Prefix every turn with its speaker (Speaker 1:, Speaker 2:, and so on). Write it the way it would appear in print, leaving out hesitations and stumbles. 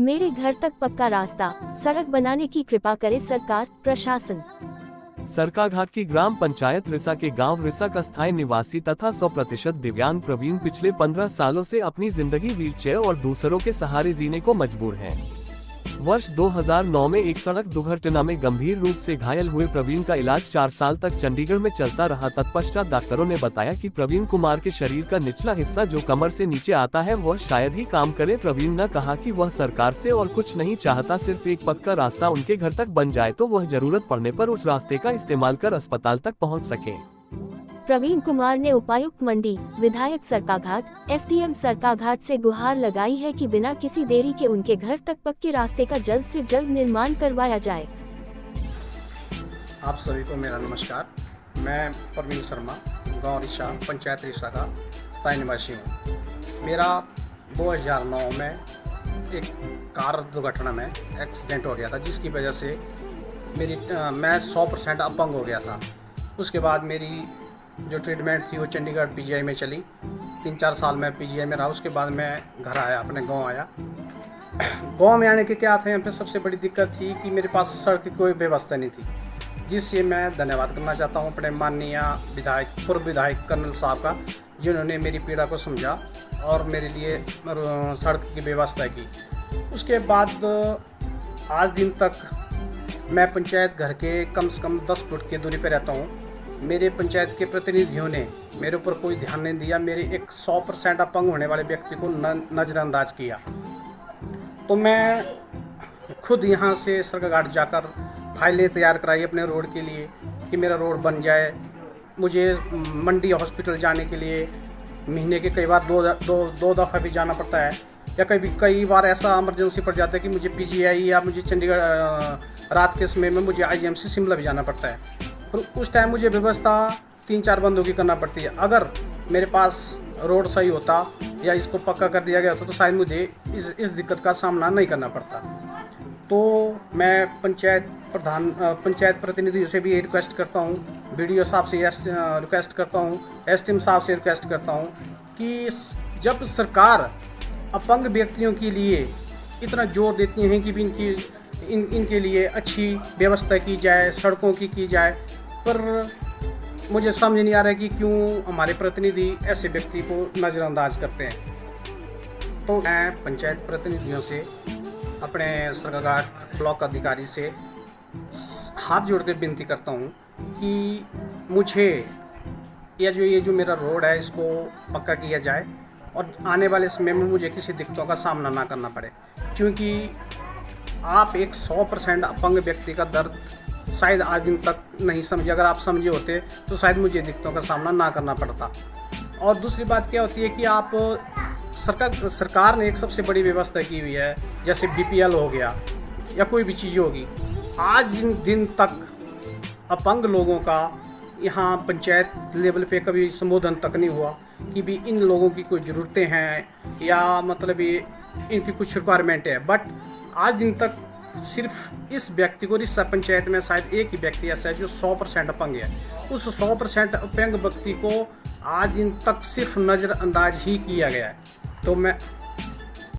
Speaker 1: मेरे घर तक पक्का रास्ता, सड़क बनाने की कृपा करे सरकार, प्रशासन।
Speaker 2: सरकाघाट की ग्राम पंचायत रिसा के गांव रिसा का स्थायी निवासी तथा 100% दिव्यांग प्रवीण पिछले 15 सालों से अपनी जिंदगी व्हीलचेयर और दूसरों के सहारे जीने को मजबूर है। वर्ष 2009 में एक सड़क दुर्घटना में गंभीर रूप से घायल हुए प्रवीण का इलाज 4 साल तक चंडीगढ़ में चलता रहा। तत्पश्चात डॉक्टरों ने बताया कि प्रवीण कुमार के शरीर का निचला हिस्सा जो कमर से नीचे आता है वह शायद ही काम करे। प्रवीण ने कहा कि वह सरकार से और कुछ नहीं चाहता, सिर्फ एक पक्का रास्ता उनके घर तक बन जाए तो वह जरूरत पड़ने पर उस रास्ते का इस्तेमाल कर अस्पताल तक पहुँच सके।
Speaker 1: प्रवीण कुमार ने उपायुक्त मंडी, विधायक सरकाघाट, एसडीएम सरकाघाट से गुहार लगाई है कि बिना किसी देरी के उनके घर तक पक्के रास्ते का जल्द से जल्द निर्माण करवाया जाए।
Speaker 3: आप सभी को मेरा नमस्कार। मैं प्रवीण शर्मा, गांव रिसा, पंचायत रिसा का स्थायी निवासी हूँ। मेरा 2009 में एक कार दुर्घटना में एक्सीडेंट हो गया था, जिसकी वजह से मैं 100% अपंग हो गया था। उसके बाद मेरी जो ट्रीटमेंट थी वो चंडीगढ़ पीजीआई में चली। 3-4 साल में पीजीआई में रहा। उसके बाद मैं घर आया, अपने गांव आया। गांव में आने के क्या था, यहाँ पे सबसे बड़ी दिक्कत थी कि मेरे पास सड़क की कोई व्यवस्था नहीं थी, जिससे मैं धन्यवाद करना चाहता हूँ अपने माननीय विधायक, पूर्व विधायक कर्नल साहब का, जिन्होंने मेरी पीड़ा को समझा और मेरे लिए सड़क की व्यवस्था की। उसके बाद आज दिन तक मैं पंचायत घर के कम से कम 10 फुट की दूरी पर रहता हूँ। मेरे पंचायत के प्रतिनिधियों ने मेरे ऊपर कोई ध्यान नहीं दिया। मेरे एक 100% अपंग होने वाले व्यक्ति को नज़रअंदाज किया। तो मैं खुद यहाँ से सरकाघाट जाकर फाइलें तैयार कराई अपने रोड के लिए कि मेरा रोड बन जाए। मुझे मंडी हॉस्पिटल जाने के लिए महीने के कई बार दो दफ़ा भी जाना पड़ता है, या कई बार ऐसा इमरजेंसी पड़ जाता है कि मुझे पीजीआई या मुझे चंडीगढ़ रात के समय में मुझे आईएमसी शिमला भी जाना पड़ता है। और उस टाइम मुझे व्यवस्था 3-4 बंदों की करना पड़ती है। अगर मेरे पास रोड सही होता या इसको पक्का कर दिया गया होता तो शायद मुझे इस दिक्कत का सामना नहीं करना पड़ता। तो मैं पंचायत प्रतिनिधि से भी ये रिक्वेस्ट करता हूँ, बीडीओ साहब से रिक्वेस्ट करता हूँ, एसडीएम साहब से रिक्वेस्ट करता हूँ कि जब सरकार अपंग व्यक्तियों के लिए इतना जोर देती हैं कि भी इनके लिए अच्छी व्यवस्था की जाए, सड़कों की जाए, पर मुझे समझ नहीं आ रहा है कि क्यों हमारे प्रतिनिधि ऐसे व्यक्ति को नज़रअंदाज करते हैं। तो मैं पंचायत प्रतिनिधियों से, अपने सरकाघाट ब्लॉक अधिकारी से हाथ जोड़ कर विनती करता हूँ कि मुझे ये जो मेरा रोड है इसको पक्का किया जाए और आने वाले समय में मुझे किसी दिक्कतों का सामना ना करना पड़े, क्योंकि आप एक 100% अपंग व्यक्ति का दर्द शायद आज दिन तक नहीं समझे। अगर आप समझे होते तो शायद मुझे दिक्कतों का सामना ना करना पड़ता। और दूसरी बात क्या होती है कि आप सरकार ने एक सबसे बड़ी व्यवस्था की हुई है, जैसे बीपीएल हो गया या कोई भी चीज़ होगी। आज दिन तक अपंग लोगों का यहाँ पंचायत लेवल पे कभी संबोधन तक नहीं हुआ कि भी इन लोगों की कोई ज़रूरतें हैं या मतलब ये इनकी कुछ रिक्वायरमेंट है। बट आज दिन तक सिर्फ इस व्यक्ति को, रिसा पंचायत में शायद एक ही व्यक्ति ऐसा है जो 100% अपंग है। उस 100% अपंग व्यक्ति को आज दिन तक सिर्फ नज़रअंदाज ही किया गया है। तो मैं